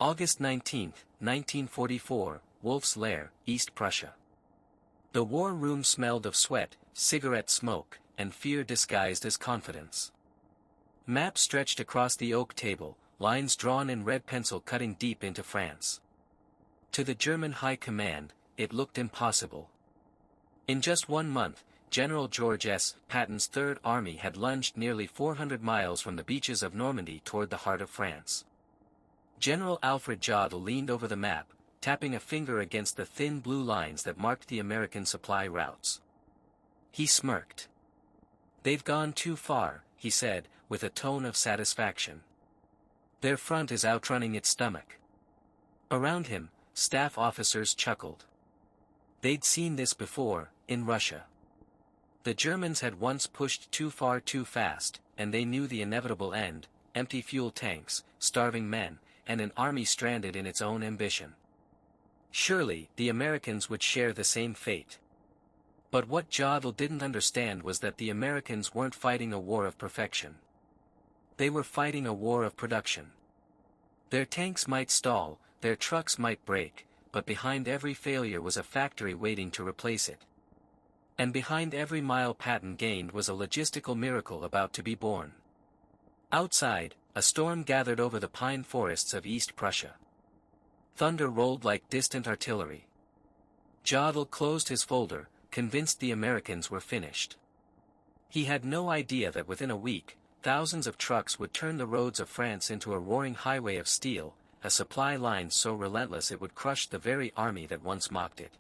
August 19, 1944, Wolf's Lair, East Prussia. The war room smelled of sweat, cigarette smoke, and fear disguised as confidence. Maps stretched across the oak table, lines drawn in red pencil cutting deep into France. To the German High Command, it looked impossible. In just 1 month, General George S. Patton's Third Army had lunged nearly 400 miles from the beaches of Normandy toward the heart of France. General Alfred Jodl leaned over the map, tapping a finger against the thin blue lines that marked the American supply routes. He smirked. "They've gone too far," he said, with a tone of satisfaction. "Their front is outrunning its stomach." Around him, staff officers chuckled. They'd seen this before, in Russia. The Germans had once pushed too far too fast, and they knew the inevitable end: empty fuel tanks, starving men, and an army stranded in its own ambition. Surely, the Americans would share the same fate. But what Jodl didn't understand was that the Americans weren't fighting a war of perfection. They were fighting a war of production. Their tanks might stall, their trucks might break, but behind every failure was a factory waiting to replace it. And behind every mile Patton gained was a logistical miracle about to be born. Outside, a storm gathered over the pine forests of East Prussia. Thunder rolled like distant artillery. Jodl closed his folder, convinced the Americans were finished. He had no idea that within a week, thousands of trucks would turn the roads of France into a roaring highway of steel, a supply line so relentless it would crush the very army that once mocked it.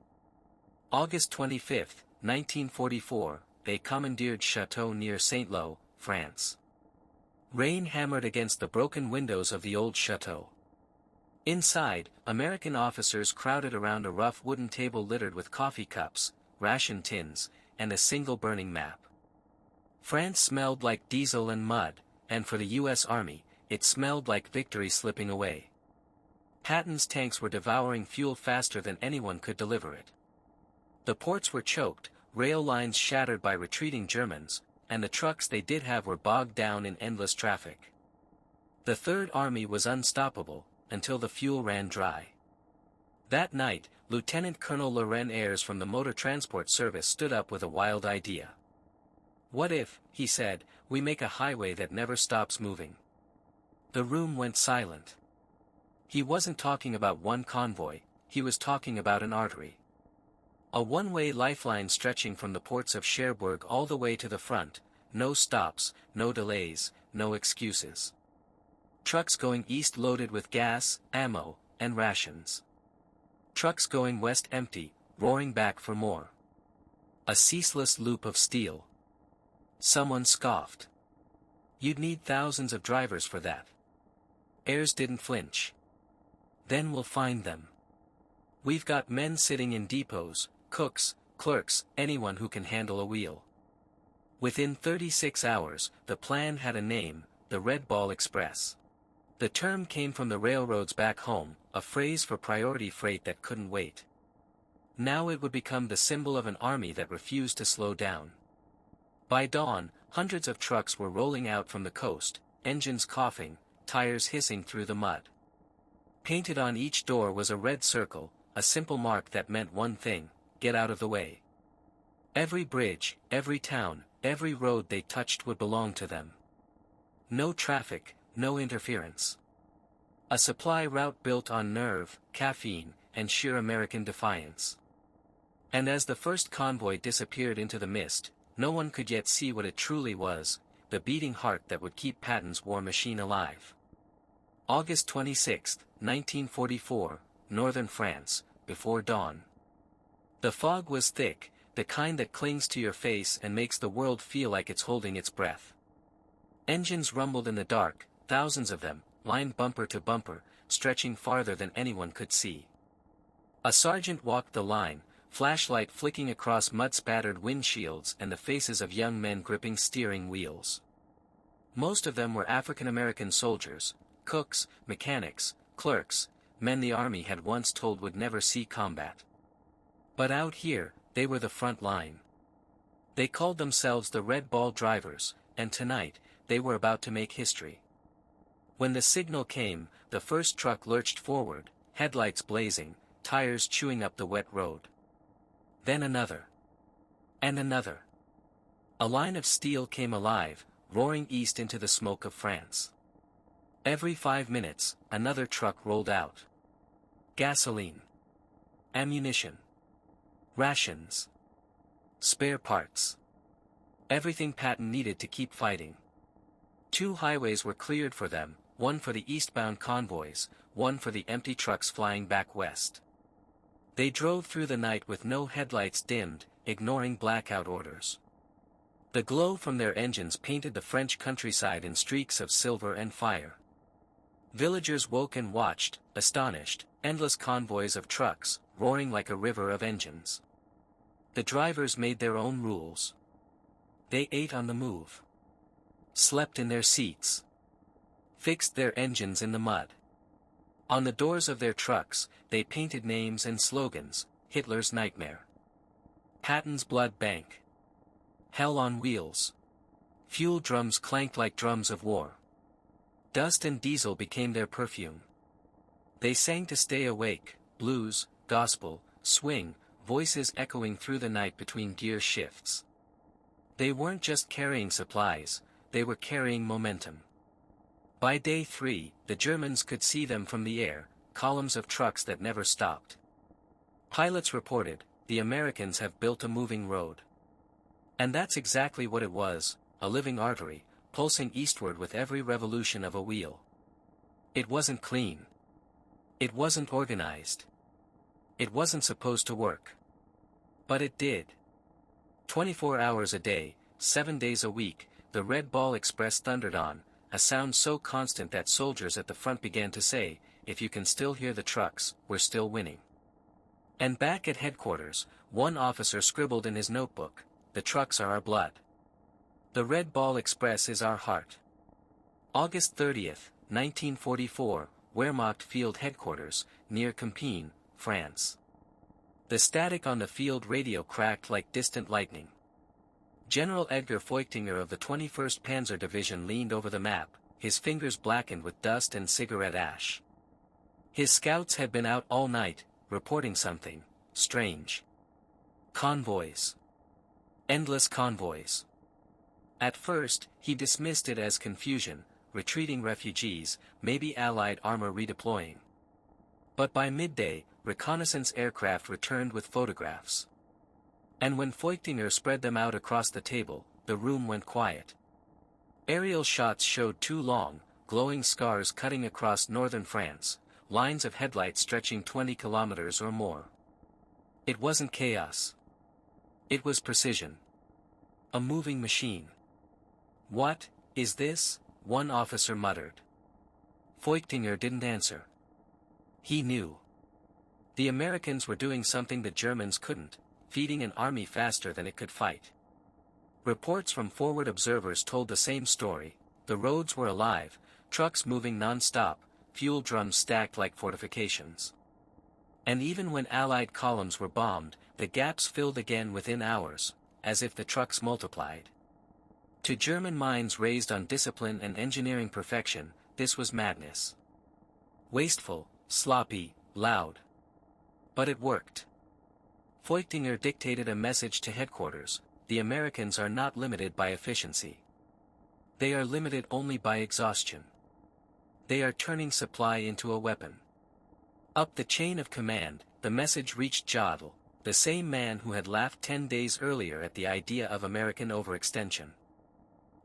August 25, 1944, they commandeered Château near Saint-Lô, France. Rain hammered against the broken windows of the old chateau. Inside, American officers crowded around a rough wooden table littered with coffee cups, ration tins, and a single burning map. France smelled like diesel and mud, and for the U.S. Army, it smelled like victory slipping away. Patton's tanks were devouring fuel faster than anyone could deliver it. The ports were choked, rail lines shattered by retreating Germans, and the trucks they did have were bogged down in endless traffic. The Third Army was unstoppable, until the fuel ran dry. That night, Lieutenant Colonel Laurent Ayres from the Motor Transport Service stood up with a wild idea. "What if," he said, "we make a highway that never stops moving?" The room went silent. He wasn't talking about one convoy, he was talking about an artery. A one-way lifeline stretching from the ports of Cherbourg all the way to the front, no stops, no delays, no excuses. Trucks going east loaded with gas, ammo, and rations. Trucks going west empty, roaring back for more. A ceaseless loop of steel. Someone scoffed. "You'd need thousands of drivers for that." Ayres didn't flinch. "Then we'll find them. We've got men sitting in depots, cooks, clerks, anyone who can handle a wheel." Within 36 hours, the plan had a name: the Red Ball Express. The term came from the railroads back home, a phrase for priority freight that couldn't wait. Now it would become the symbol of an army that refused to slow down. By dawn, hundreds of trucks were rolling out from the coast, engines coughing, tires hissing through the mud. Painted on each door was a red circle, a simple mark that meant one thing: get out of the way. Every bridge, every town, every road they touched would belong to them. No traffic, no interference. A supply route built on nerve, caffeine, and sheer American defiance. And as the first convoy disappeared into the mist, no one could yet see what it truly was: the beating heart that would keep Patton's war machine alive. August 26, 1944, northern France, before dawn. The fog was thick, the kind that clings to your face and makes the world feel like it's holding its breath. Engines rumbled in the dark, thousands of them, lined bumper to bumper, stretching farther than anyone could see. A sergeant walked the line, flashlight flicking across mud-spattered windshields and the faces of young men gripping steering wheels. Most of them were African-American soldiers, cooks, mechanics, clerks, men the army had once told would never see combat. But out here, they were the front line. They called themselves the Red Ball Drivers, and tonight, they were about to make history. When the signal came, the first truck lurched forward, headlights blazing, tires chewing up the wet road. Then another. And another. A line of steel came alive, roaring east into the smoke of France. Every 5 minutes, another truck rolled out. Gasoline. Ammunition. Rations. Spare parts. Everything Patton needed to keep fighting. 2 highways were cleared for them, one for the eastbound convoys, one for the empty trucks flying back west. They drove through the night with no headlights dimmed, ignoring blackout orders. The glow from their engines painted the French countryside in streaks of silver and fire. Villagers woke and watched, astonished, endless convoys of trucks, roaring like a river of engines. The drivers made their own rules. They ate on the move. Slept in their seats. Fixed their engines in the mud. On the doors of their trucks, they painted names and slogans: Hitler's Nightmare, Patton's Blood Bank, Hell on Wheels. Fuel drums clanked like drums of war. Dust and diesel became their perfume. They sang to stay awake, blues, gospel, swing, voices echoing through the night between gear shifts. They weren't just carrying supplies, they were carrying momentum. By day 3, the Germans could see them from the air, columns of trucks that never stopped. Pilots reported, "The Americans have built a moving road." And that's exactly what it was, a living artery, pulsing eastward with every revolution of a wheel. It wasn't clean. It wasn't organized. It wasn't supposed to work. But it did. 24 hours a day, 7 days a week, the Red Ball Express thundered on, a sound so constant that soldiers at the front began to say, "If you can still hear the trucks, we're still winning." And back at headquarters, one officer scribbled in his notebook, "The trucks are our blood. The Red Ball Express is our heart." August 30th, 1944, Wehrmacht Field Headquarters, near Compiègne, France. The static on the field radio cracked like distant lightning. General Edgar Feuchtinger of the 21st Panzer Division leaned over the map, his fingers blackened with dust and cigarette ash. His scouts had been out all night, reporting something strange. Convoys. Endless convoys. At first, he dismissed it as confusion, retreating refugees, maybe Allied armor redeploying. But by midday, reconnaissance aircraft returned with photographs. And when Feuchtinger spread them out across the table, the room went quiet. Aerial shots showed 2 long, glowing scars cutting across northern France, lines of headlights stretching 20 kilometers or more. It wasn't chaos. It was precision. A moving machine. "What is this?" one officer muttered. Feuchtinger didn't answer. He knew. The Americans were doing something the Germans couldn't, feeding an army faster than it could fight. Reports from forward observers told the same story: the roads were alive, trucks moving non-stop, fuel drums stacked like fortifications. And even when Allied columns were bombed, the gaps filled again within hours, as if the trucks multiplied. To German minds raised on discipline and engineering perfection, this was madness. Wasteful, sloppy, loud. But it worked. Feuchtinger dictated a message to headquarters: the Americans are not limited by efficiency. They are limited only by exhaustion. They are turning supply into a weapon. Up the chain of command, the message reached Jodl, the same man who had laughed 10 days earlier at the idea of American overextension.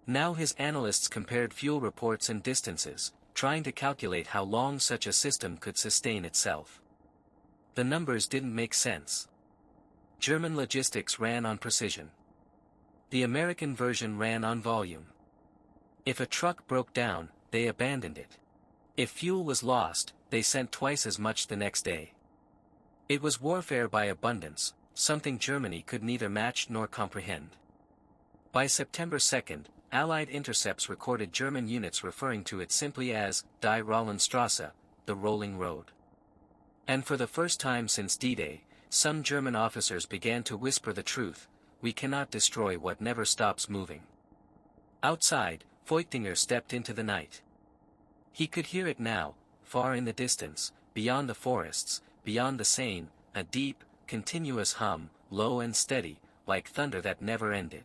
Now his analysts compared fuel reports and distances, trying to calculate how long such a system could sustain itself. The numbers didn't make sense. German logistics ran on precision. The American version ran on volume. If a truck broke down, they abandoned it. If fuel was lost, they sent twice as much the next day. It was warfare by abundance, something Germany could neither match nor comprehend. By September 2nd, Allied intercepts recorded German units referring to it simply as Die Rollenstrasse, the rolling road. And for the first time since D-Day, some German officers began to whisper the truth: we cannot destroy what never stops moving. Outside, Feuchtinger stepped into the night. He could hear it now, far in the distance, beyond the forests, beyond the Seine, a deep, continuous hum, low and steady, like thunder that never ended.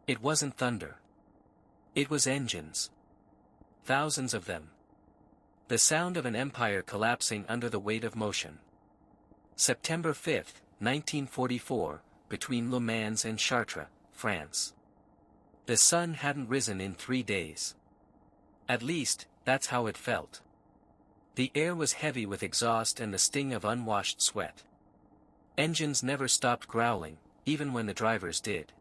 It wasn't thunder. It was engines. Thousands of them. The sound of an empire collapsing under the weight of motion. September 5, 1944, between Le Mans and Chartres, France. The sun hadn't risen in 3 days. At least, that's how it felt. The air was heavy with exhaust and the sting of unwashed sweat. Engines never stopped growling, even when the drivers did.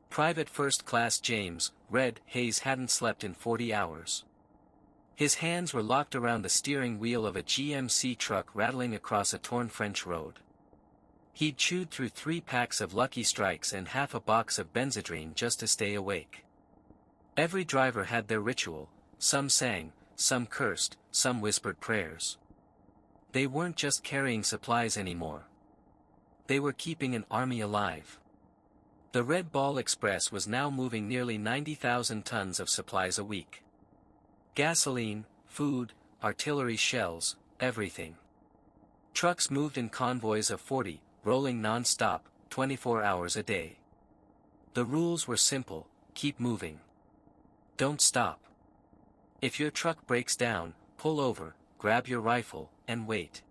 Private First Class James Red Hayes hadn't slept in 40 hours. His hands were locked around the steering wheel of a GMC truck rattling across a torn French road. He'd chewed through 3 packs of Lucky Strikes and half a box of Benzedrine just to stay awake. Every driver had their ritual, some sang, some cursed, some whispered prayers. They weren't just carrying supplies anymore. They were keeping an army alive. The Red Ball Express was now moving nearly 90,000 tons of supplies a week. Gasoline, food, artillery shells, everything. Trucks moved in convoys of 40, rolling non-stop, 24 hours a day. The rules were simple: keep moving. Don't stop. If your truck breaks down, pull over, grab your rifle, and wait.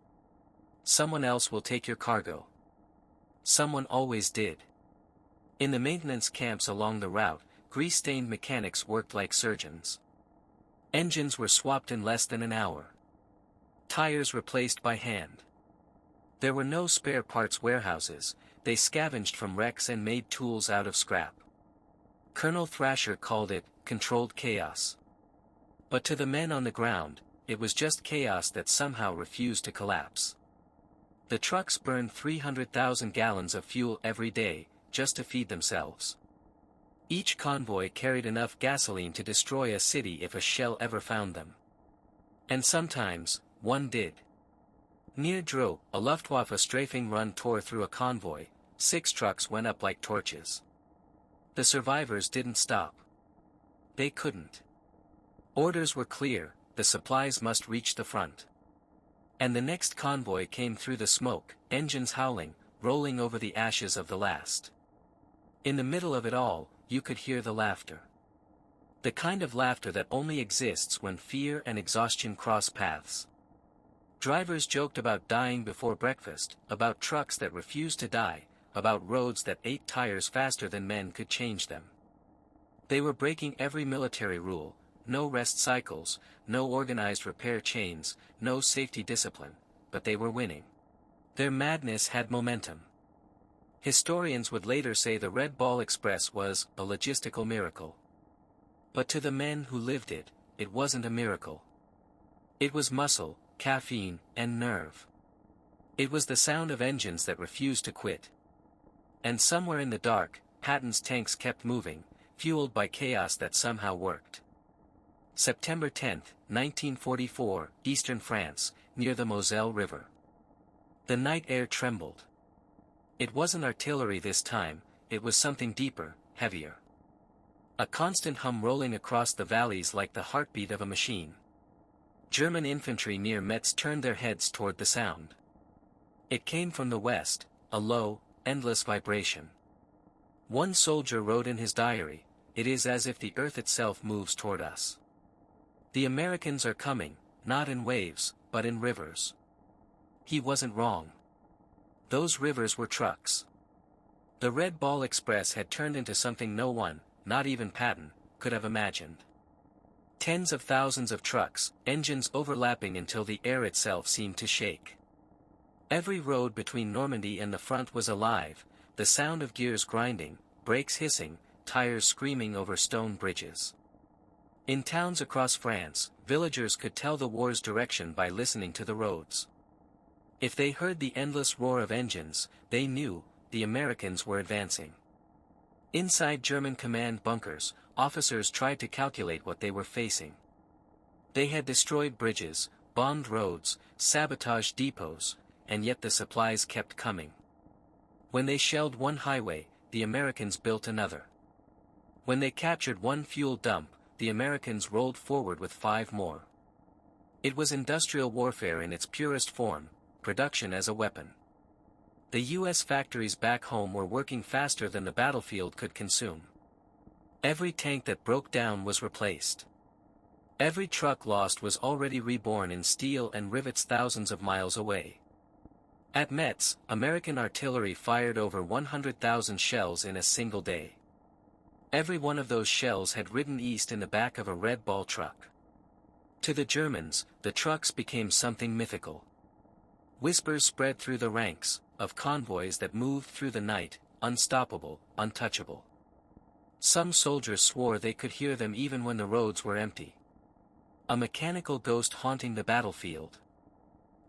Someone else will take your cargo. Someone always did. In the maintenance camps along the route, grease-stained mechanics worked like surgeons. Engines were swapped in less than an hour. Tires replaced by hand. There were no spare parts warehouses, they scavenged from wrecks and made tools out of scrap. Colonel Thrasher called it controlled chaos. But to the men on the ground, it was just chaos that somehow refused to collapse. The trucks burned 300,000 gallons of fuel every day, just to feed themselves. Each convoy carried enough gasoline to destroy a city if a shell ever found them. And sometimes, one did. Near Dreux, a Luftwaffe strafing run tore through a convoy, 6 trucks went up like torches. The survivors didn't stop. They couldn't. Orders were clear: the supplies must reach the front. And the next convoy came through the smoke, engines howling, rolling over the ashes of the last. In the middle of it all, you could hear the laughter. The kind of laughter that only exists when fear and exhaustion cross paths. Drivers joked about dying before breakfast, about trucks that refused to die, about roads that ate tires faster than men could change them. They were breaking every military rule: no rest cycles, no organized repair chains, no safety discipline, but they were winning. Their madness had momentum. Historians would later say the Red Ball Express was a logistical miracle. But to the men who lived it, it wasn't a miracle. It was muscle, caffeine, and nerve. It was the sound of engines that refused to quit. And somewhere in the dark, Patton's tanks kept moving, fueled by chaos that somehow worked. September 10, 1944, eastern France, near the Moselle River. The night air trembled. It wasn't artillery this time, it was something deeper, heavier. A constant hum rolling across the valleys like the heartbeat of a machine. German infantry near Metz turned their heads toward the sound. It came from the west, a low, endless vibration. One soldier wrote in his diary, "It is as if the earth itself moves toward us. The Americans are coming, not in waves, but in rivers." He wasn't wrong. Those rivers were trucks. The Red Ball Express had turned into something no one, not even Patton, could have imagined. Tens of thousands of trucks, engines overlapping until the air itself seemed to shake. Every road between Normandy and the front was alive, the sound of gears grinding, brakes hissing, tires screaming over stone bridges. In towns across France, villagers could tell the war's direction by listening to the roads. If they heard the endless roar of engines, they knew the Americans were advancing. Inside German command bunkers, officers tried to calculate what they were facing. They had destroyed bridges, bombed roads, sabotaged depots, and yet the supplies kept coming. When they shelled one highway, the Americans built another. When they captured one fuel dump, the Americans rolled forward with 5 more. It was industrial warfare in its purest form, production as a weapon. The U.S. factories back home were working faster than the battlefield could consume. Every tank that broke down was replaced. Every truck lost was already reborn in steel and rivets thousands of miles away. At Metz, American artillery fired over 100,000 shells in a single day. Every one of those shells had ridden east in the back of a Red Ball truck. To the Germans, the trucks became something mythical. Whispers spread through the ranks, of convoys that moved through the night, unstoppable, untouchable. Some soldiers swore they could hear them even when the roads were empty. A mechanical ghost haunting the battlefield.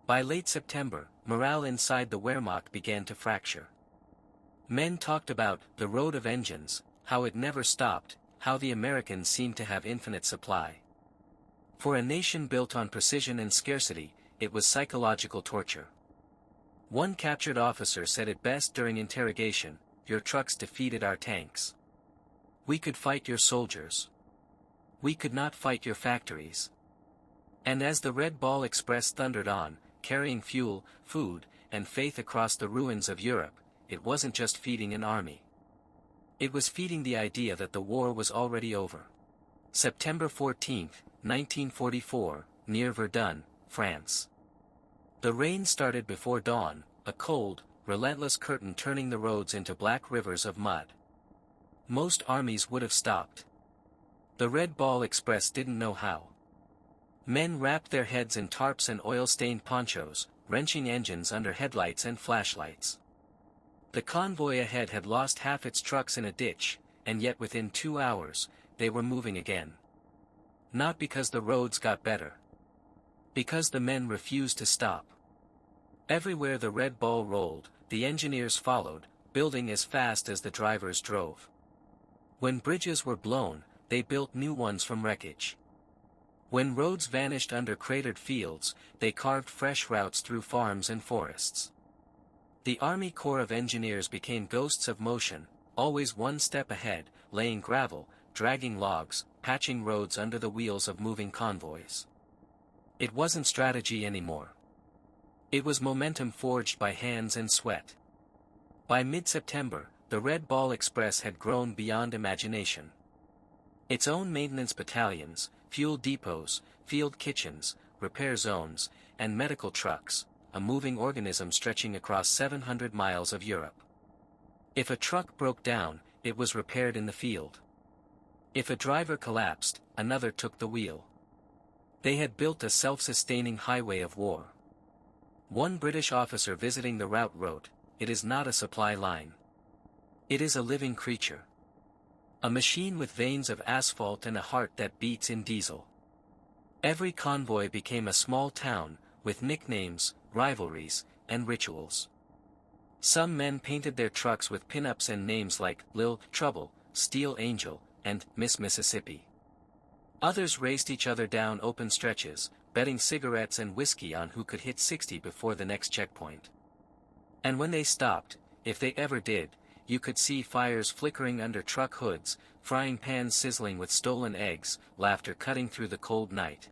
By late September, morale inside the Wehrmacht began to fracture. Men talked about the road of engines, how it never stopped, how the Americans seemed to have infinite supply. For a nation built on precision and scarcity, it was psychological torture. One captured officer said it best during interrogation, "Your trucks defeated our tanks. We could fight your soldiers. We could not fight your factories." And as the Red Ball Express thundered on, carrying fuel, food, and faith across the ruins of Europe, it wasn't just feeding an army. It was feeding the idea that the war was already over. September 14, 1944, near Verdun, France. The rain started before dawn, a cold, relentless curtain turning the roads into black rivers of mud. Most armies would have stopped. The Red Ball Express didn't know how. Men wrapped their heads in tarps and oil-stained ponchos, wrenching engines under headlights and flashlights. The convoy ahead had lost half its trucks in a ditch, and yet within 2 hours, they were moving again. Not because the roads got better. Because the men refused to stop. Everywhere the Red Ball rolled, the engineers followed, building as fast as the drivers drove. When bridges were blown, they built new ones from wreckage. When roads vanished under cratered fields, they carved fresh routes through farms and forests. The Army Corps of Engineers became ghosts of motion, always one step ahead, laying gravel, dragging logs, patching roads under the wheels of moving convoys. It wasn't strategy anymore. It was momentum forged by hands and sweat. By mid-September, the Red Ball Express had grown beyond imagination. Its own maintenance battalions, fuel depots, field kitchens, repair zones, and medical trucks, a moving organism stretching across 700 miles of Europe. If a truck broke down, it was repaired in the field. If a driver collapsed, another took the wheel. They had built a self-sustaining highway of war. One British officer visiting the route wrote, "It is not a supply line. It is a living creature. A machine with veins of asphalt and a heart that beats in diesel." Every convoy became a small town, with nicknames, rivalries, and rituals. Some men painted their trucks with pin-ups and names like Lil Trouble, Steel Angel, and Miss Mississippi. Others raced each other down open stretches, betting cigarettes and whiskey on who could hit 60 before the next checkpoint. And when they stopped, if they ever did, you could see fires flickering under truck hoods, frying pans sizzling with stolen eggs, laughter cutting through the cold night.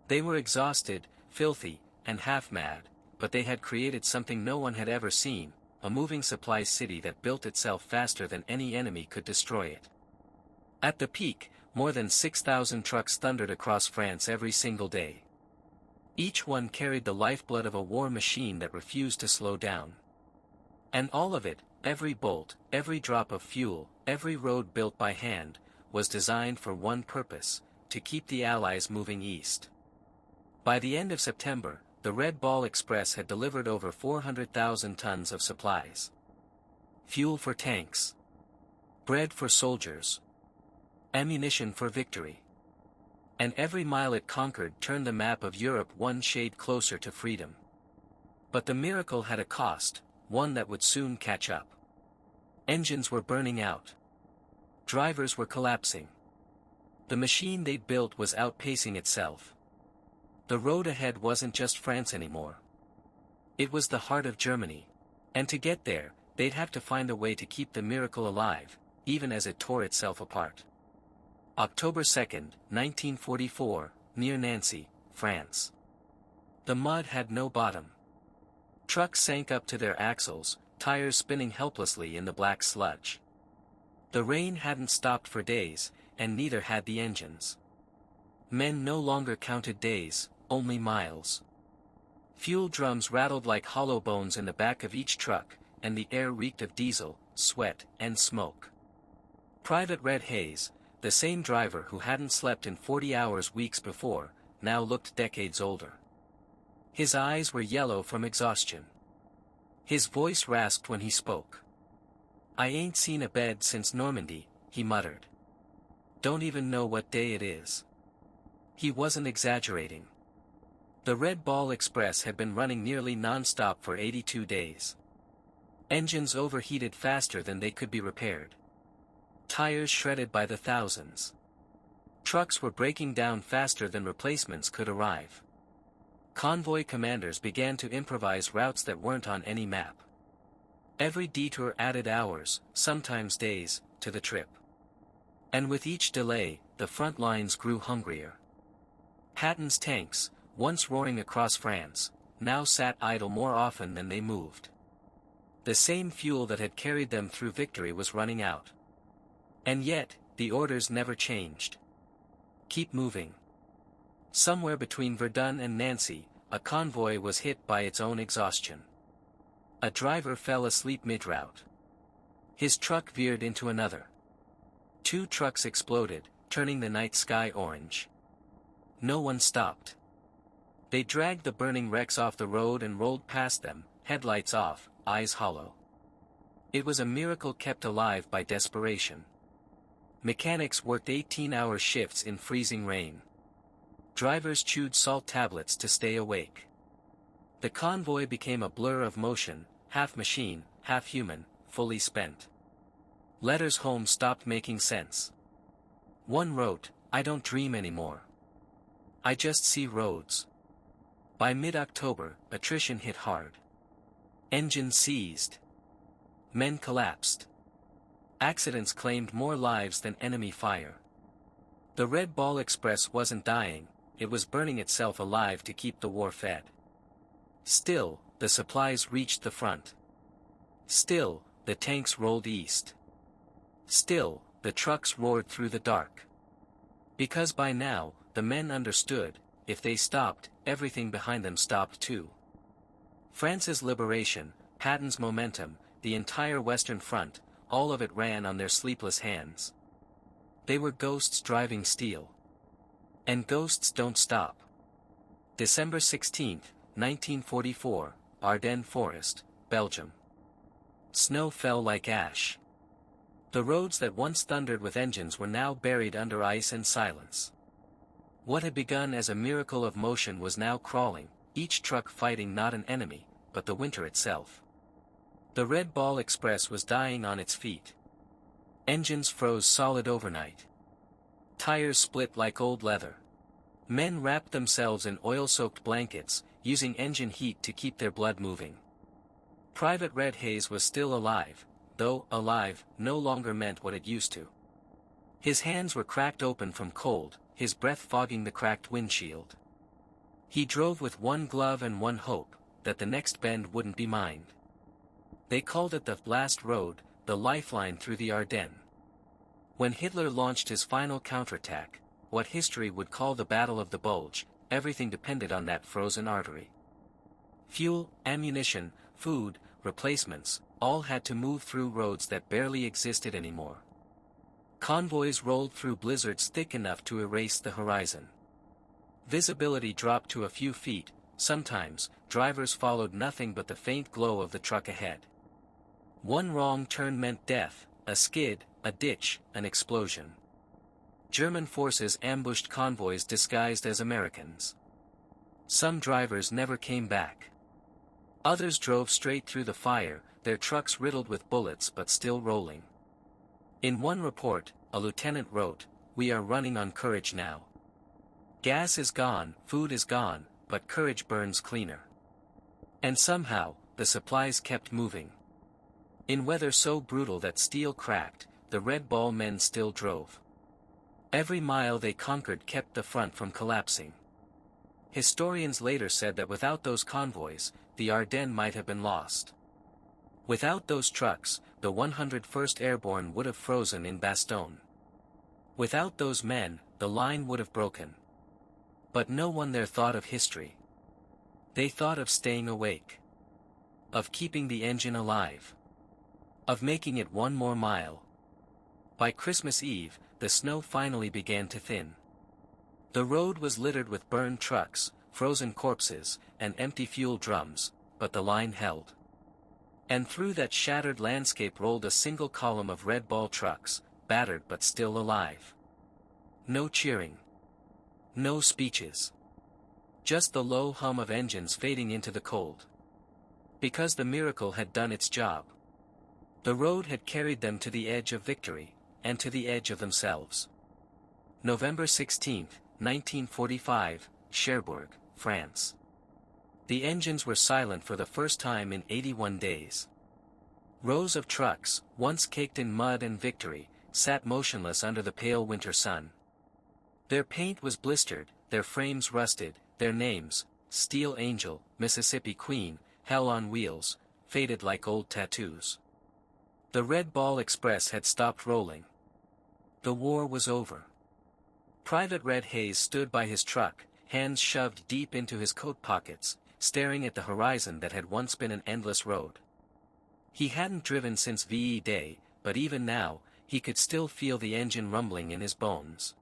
They were exhausted, filthy, and half-mad, but they had created something no one had ever seen, a moving supply city that built itself faster than any enemy could destroy it. At the peak, more than 6,000 trucks thundered across France every single day. Each one carried the lifeblood of a war machine that refused to slow down. And all of it, every bolt, every drop of fuel, every road built by hand, was designed for one purpose: to keep the Allies moving east. By the end of September, the Red Ball Express had delivered over 400,000 tons of supplies. Fuel for tanks. Bread for soldiers. Ammunition for victory. And every mile it conquered turned the map of Europe one shade closer to freedom. But the miracle had a cost, one that would soon catch up. Engines were burning out. Drivers were collapsing. The machine they'd built was outpacing itself. The road ahead wasn't just France anymore. It was the heart of Germany. And to get there, they'd have to find a way to keep the miracle alive, even as it tore itself apart. October 2, 1944, near Nancy, France. The mud had no bottom. Trucks sank up to their axles, tires spinning helplessly in the black sludge. The rain hadn't stopped for days, and neither had the engines. Men no longer counted days, only miles. Fuel drums rattled like hollow bones in the back of each truck, and the air reeked of diesel, sweat, and smoke. Private Red Hayes, the same driver who hadn't slept in 40 hours weeks before, now looked decades older. His eyes were yellow from exhaustion. His voice rasped when he spoke. "I ain't seen a bed since Normandy," he muttered. "Don't even know what day it is." He wasn't exaggerating. The Red Ball Express had been running nearly non-stop for 82 days. Engines overheated faster than they could be repaired. Tires shredded by the thousands. Trucks were breaking down faster than replacements could arrive. Convoy commanders began to improvise routes that weren't on any map. Every detour added hours, sometimes days, to the trip. And with each delay, the front lines grew hungrier. Patton's tanks, once roaring across France, now sat idle more often than they moved. The same fuel that had carried them through victory was running out. And yet, the orders never changed. Keep moving. Somewhere between Verdun and Nancy, a convoy was hit by its own exhaustion. A driver fell asleep mid-route. His truck veered into another. 2 trucks exploded, turning the night sky orange. No one stopped. They dragged the burning wrecks off the road and rolled past them, headlights off, eyes hollow. It was a miracle kept alive by desperation. Mechanics worked 18-hour shifts in freezing rain. Drivers chewed salt tablets to stay awake. The convoy became a blur of motion, half machine, half human, fully spent. Letters home stopped making sense. One wrote, "I don't dream anymore. I just see roads." By mid-October, attrition hit hard. Engines seized. Men collapsed. Accidents claimed more lives than enemy fire. The Red Ball Express wasn't dying, it was burning itself alive to keep the war fed. Still, the supplies reached the front. Still, the tanks rolled east. Still, the trucks roared through the dark. Because by now, the men understood, if they stopped, everything behind them stopped too. France's liberation, Patton's momentum, the entire Western Front, all of it ran on their sleepless hands. They were ghosts driving steel. And ghosts don't stop. December 16, 1944, Ardennes Forest, Belgium. Snow fell like ash. The roads that once thundered with engines were now buried under ice and silence. What had begun as a miracle of motion was now crawling, each truck fighting not an enemy, but the winter itself. The Red Ball Express was dying on its feet. Engines froze solid overnight. Tires split like old leather. Men wrapped themselves in oil-soaked blankets, using engine heat to keep their blood moving. Private Red Hayes was still alive, though alive no longer meant what it used to. His hands were cracked open from cold, his breath fogging the cracked windshield. He drove with one glove and one hope, that the next bend wouldn't be mined. They called it the last road, the lifeline through the Ardennes. When Hitler launched his final counterattack, what history would call the Battle of the Bulge, everything depended on that frozen artery. Fuel, ammunition, food, replacements, all had to move through roads that barely existed anymore. Convoys rolled through blizzards thick enough to erase the horizon. Visibility dropped to a few feet, sometimes, drivers followed nothing but the faint glow of the truck ahead. One wrong turn meant death, a skid, a ditch, an explosion. German forces ambushed convoys disguised as Americans. Some drivers never came back. Others drove straight through the fire, their trucks riddled with bullets but still rolling. In one report, a lieutenant wrote, "We are running on courage now. Gas is gone, food is gone, but courage burns cleaner." And somehow, the supplies kept moving. In weather so brutal that steel cracked, the Red Ball men still drove. Every mile they conquered kept the front from collapsing. Historians later said that without those convoys, the Ardennes might have been lost. Without those trucks, the 101st Airborne would have frozen in Bastogne. Without those men, the line would have broken. But no one there thought of history. They thought of staying awake. Of keeping the engine alive. Of making it one more mile. By Christmas Eve, the snow finally began to thin. The road was littered with burned trucks, frozen corpses, and empty fuel drums, but the line held. And through that shattered landscape rolled a single column of Red Ball trucks, battered but still alive. No cheering. No speeches. Just the low hum of engines fading into the cold. Because the miracle had done its job. The road had carried them to the edge of victory, and to the edge of themselves. November 16, 1945, Cherbourg, France. The engines were silent for the first time in 81 days. Rows of trucks, once caked in mud and victory, sat motionless under the pale winter sun. Their paint was blistered, their frames rusted, their names, Steel Angel, Mississippi Queen, Hell on Wheels, faded like old tattoos. The Red Ball Express had stopped rolling. The war was over. Private Red Hayes stood by his truck, hands shoved deep into his coat pockets, staring at the horizon that had once been an endless road. He hadn't driven since VE Day, but even now, he could still feel the engine rumbling in his bones.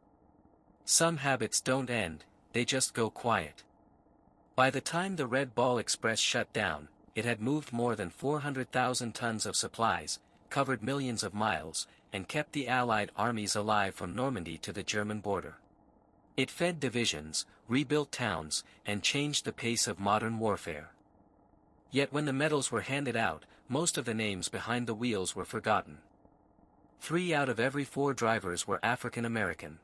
Some habits don't end, they just go quiet. By the time the Red Ball Express shut down, it had moved more than 400,000 tons of supplies, covered millions of miles, and kept the Allied armies alive from Normandy to the German border. It fed divisions, rebuilt towns, and changed the pace of modern warfare. Yet when the medals were handed out, most of the names behind the wheels were forgotten. 3 out of every 4 drivers were African American.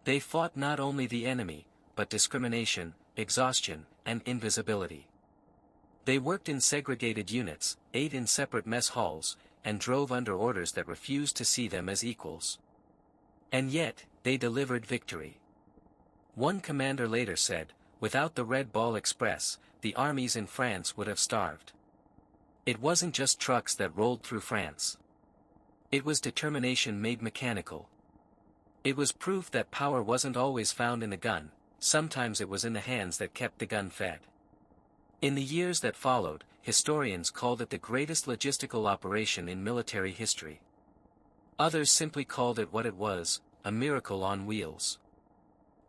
They fought not only the enemy, but discrimination, exhaustion, and invisibility. They worked in segregated units, ate in separate mess halls, and drove under orders that refused to see them as equals. And yet, they delivered victory. One commander later said, "Without the Red Ball Express, the armies in France would have starved." It wasn't just trucks that rolled through France. It was determination made mechanical. It was proof that power wasn't always found in the gun, sometimes it was in the hands that kept the gun fed. In the years that followed, historians called it the greatest logistical operation in military history. Others simply called it what it was, a miracle on wheels.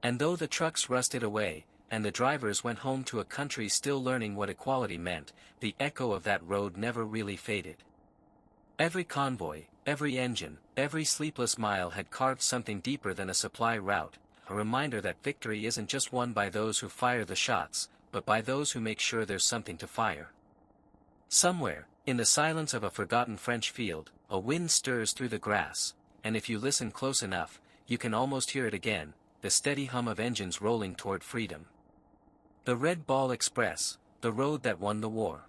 And though the trucks rusted away, and the drivers went home to a country still learning what equality meant, the echo of that road never really faded. Every convoy, every engine, every sleepless mile had carved something deeper than a supply route, a reminder that victory isn't just won by those who fire the shots, but by those who make sure there's something to fire. Somewhere, in the silence of a forgotten French field, a wind stirs through the grass, and if you listen close enough, you can almost hear it again, the steady hum of engines rolling toward freedom. The Red Ball Express, the road that won the war.